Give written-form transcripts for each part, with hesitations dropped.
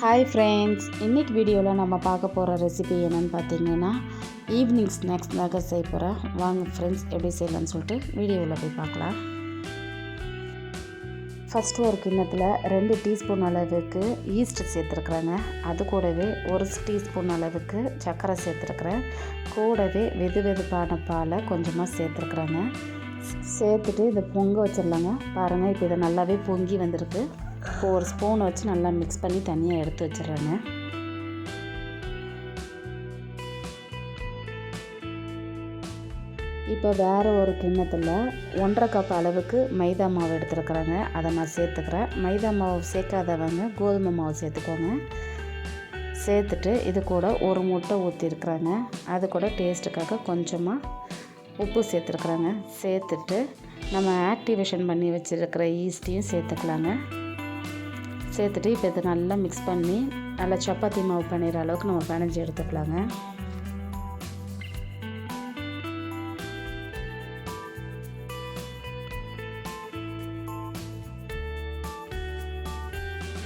Hi friends, இன்றைக்கி வீடியோவில் நம்ம பார்க்க போகிற ரெசிபி என்னென்னு பார்த்தீங்கன்னா ஈவினிங் ஸ்நாக்ஸ் தாங்க செய்ய போகிறேன். வாங்க ஃப்ரெண்ட்ஸ், எப்படி செய்யலாம்னு சொல்லிட்டு வீடியோவில் போய் பார்க்கலாம். ஃபஸ்ட்டு ஒரு கிண்ணத்தில் 2 டீஸ்பூன் அளவுக்கு ஈஸ்ட் சேர்த்துருக்குறேங்க. அது கூடவே 1 டீஸ்பூன் அளவுக்கு சர்க்கரை சேர்த்துருக்குறேன். கூடவே வெதுவெதுப்பான பாலை கொஞ்சமாக சேர்த்துருக்குறேங்க. சேர்த்துட்டு இதை பொங்க வச்சிடலாங்க. பாருங்கள், இப்போ இதை நல்லாவே பொங்கி வந்திருக்கு. இப்போ ஒரு ஸ்பூன் வச்சு நல்லா மிக்ஸ் பண்ணி தனியாக எடுத்து வச்சிடுறேங்க. இப்போ வேறு ஒரு கிண்ணத்தில் 1.5 கப் அளவுக்கு மைதா மாவு எடுத்துருக்குறேங்க. அதை நான் சேர்த்துக்கிறேன். மைதா மாவு சேர்க்காதவங்க கோதுமை மாவு சேர்த்துக்கோங்க. சேர்த்துட்டு இது கூட ஒரு முட்டை ஊற்றிருக்குறேங்க. அது கூட டேஸ்ட்டுக்காக கொஞ்சமாக உப்பு சேர்த்துருக்குறேங்க. சேர்த்துட்டு நம்ம ஆக்டிவேஷன் பண்ணி வச்சுருக்கிற ஈஸ்ட்டையும் சேர்த்துக்கலாங்க. சேர்த்துட்டு இப்போ இதை நல்லா மிக்ஸ் பண்ணி நல்லா சப்பாத்தி மாவு பண்ணிடுற அளவுக்கு நம்ம பிணைஞ்சி எடுத்துக்கலாங்க.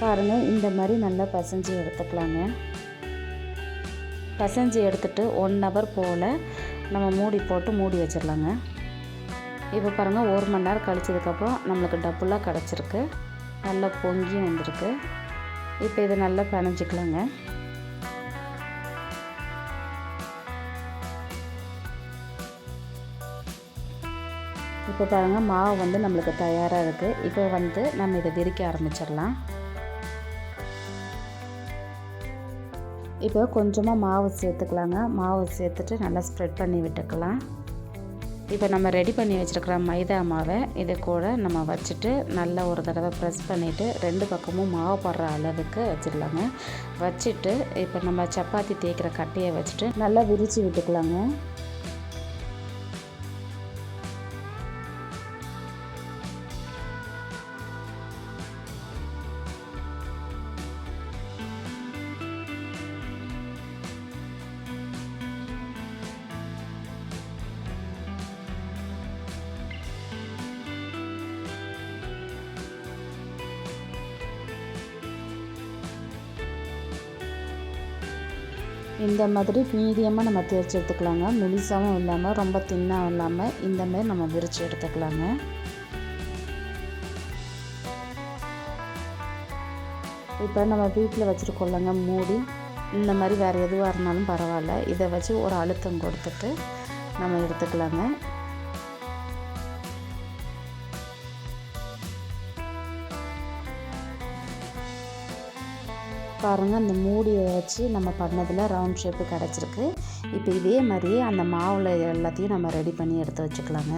பாருங்கள், இந்த மாதிரி நல்லா பசைஞ்சு எடுத்துக்கலாங்க. பசைஞ்சு எடுத்துட்டு 1 ஹவர் போல் நம்ம மூடி போட்டு மூடி வச்சிடலாங்க. இப்போ பாருங்கள், 1 மணி நேரம் கழிச்சதுக்கப்புறம் நம்மளுக்கு டப்புலாக கிடச்சிருக்கு. நல்லா பொங்கி வந்திருக்கு. இப்போ இதை நல்லா பிணைஞ்சிக்கலாங்க. இப்போ பாருங்கள், மாவு வந்து நம்மளுக்கு தயாராக இருக்குது. இப்போ வந்து நம்ம இதை விரிக்க ஆரம்பிச்சிடலாம். இப்போ கொஞ்சமாக மாவு சேர்த்துக்கலாங்க. மாவு சேர்த்துட்டு நல்லா ஸ்ப்ரெட் பண்ணி விட்டுக்கலாம். இப்போ நம்ம ரெடி பண்ணி வச்சுருக்கிற மைதா மாவை இது கூட நம்ம வச்சுட்டு நல்லா ஒரு தடவை ப்ரெஸ் பண்ணிவிட்டு 2 பக்கமும் மாவு படுற அளவுக்கு வச்சிடலாங்க. வச்சுட்டு இப்போ நம்ம சப்பாத்தி தேய்க்கிற கட்டையை வச்சுட்டு நல்லா விரித்து விட்டுக்கலாங்க. இந்த மாதிரி மீடியமாக நம்ம தேய்ச்சி எடுத்துக்கலாங்க. மெலிசாவும் இல்லாமல் ரொம்ப தின்னாகவும் இல்லாமல் இந்த மாதிரி நம்ம விரித்து எடுத்துக்கலாங்க. இப்போ நம்ம வீட்டில் வச்சுருக்கோம்லங்க மூடி, இந்த மாதிரி வேறு எதுவாக இருந்தாலும் பரவாயில்ல, இதை வச்சு ஒரு அழுத்தம் கொடுத்துட்டு நம்ம எடுத்துக்கலாங்க. பாருங்கள், அந்த மூடியை வச்சு நம்ம பண்ணதில் ரவுண்ட் ஷேப்பு கிடச்சிருக்கு. இப்போ இதே மாதிரியே அந்த மாவில் எல்லாத்தையும் நம்ம ரெடி பண்ணி எடுத்து வச்சுக்கலாங்க.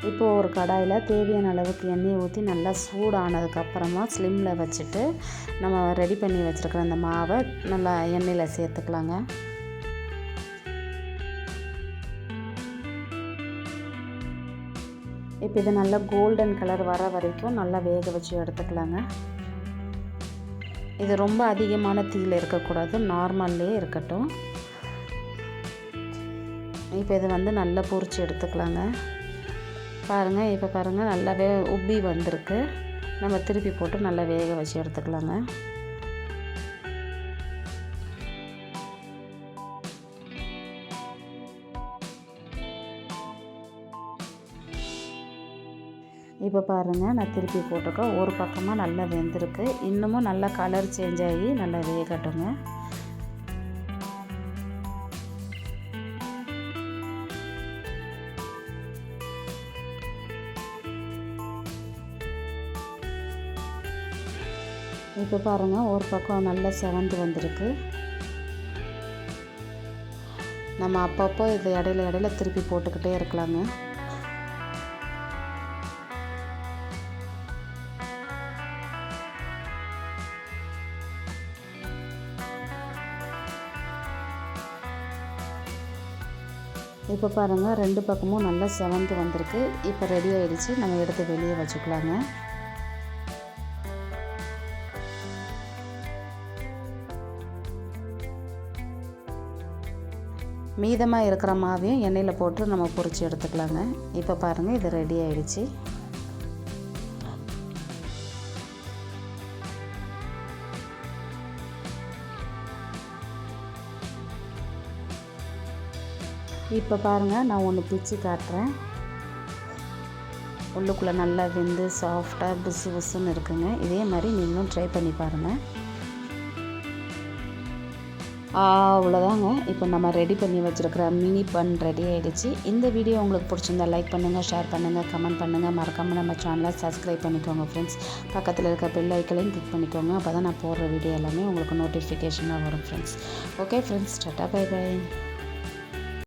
இப்போது ஒரு கடாயில் தேவையான அளவுக்கு எண்ணெயை ஊற்றி நல்லா சூடானதுக்கப்புறமா ஸ்லிம்மில் வச்சுட்டு நம்ம ரெடி பண்ணி வச்சுருக்கிற அந்த மாவை நல்லா எண்ணெயில் சேர்த்துக்கலாங்க. இப்போ இது நல்லா கோல்டன் கலர் வர வரைக்கும் நல்லா வேக வச்சு எடுத்துக்கலாங்க. இது ரொம்ப அதிகமான தீயில் இருக்கக்கூடாது, நார்மல்லே இருக்கட்டும். இப்போ இது வந்து நல்லா பொரிச்சு எடுத்துக்கலாங்க. பாருங்கள், இப்போ பாருங்கள், நல்லாவே உப்பி வந்திருக்கு. நம்ம திருப்பி போட்டு நல்லா வேக வச்சு எடுத்துக்கலாங்க. இப்போ பாருங்கள், நான் திருப்பி போட்டிருக்கேன். ஒரு பக்கமாக நல்லா வெந்திருக்கு. இன்னமும் நல்லா கலர் சேஞ்ச் ஆகி நல்லா வேகட்டுங்க. இப்போ பாருங்கள், ஒரு பக்கம் நல்லா செவந்து வந்திருக்கு. நம்ம அப்பப்போ இது இடையில திருப்பி போட்டுக்கிட்டே இருக்கலாங்க. இப்போ பாருங்கள், 2 பக்கமும் நல்லா செவந்து வந்திருக்கு. இப்போ ரெடி ஆகிடுச்சு. நம்ம எடுத்து வெளியே வச்சுக்கலாங்க. மீதமாக இருக்கிற மாவையும் எண்ணெயில் போட்டு நம்ம பொரித்து எடுத்துக்கலாங்க. இப்போ பாருங்கள், இது ரெடி ஆகிடுச்சு. இப்போ பாருங்கள், நான் ஒன்று பிச்சு காட்டுறேன். உள்ளுக்குள்ளே நல்லா வெந்து சாஃப்டாக புசு புசுன்னு இருக்குங்க. இதே மாதிரி நீங்களும் ட்ரை பண்ணி பாருங்கள். அவ்வளோதாங்க. இப்போ நம்ம ரெடி பண்ணி வச்சுருக்கிற மினி பன் ரெடி ஆகிடுச்சு. இந்த வீடியோ உங்களுக்கு பிடிச்சிருந்தா லைக் பண்ணுங்கள், ஷேர் பண்ணுங்கள், கமெண்ட் பண்ணுங்கள். மறக்காமல் நம்ம சேனலை சப்ஸ்கிரைப் பண்ணிக்கோங்க ஃப்ரெண்ட்ஸ். பக்கத்தில் இருக்க பெல் ஐக்கனையும் கிளிக் பண்ணிக்கோங்க. அப்போ தான் நான் போடுற வீடியோ எல்லாமே உங்களுக்கு நோட்டிஃபிகேஷனாக வரும் friends. Okay friends, tata bye by.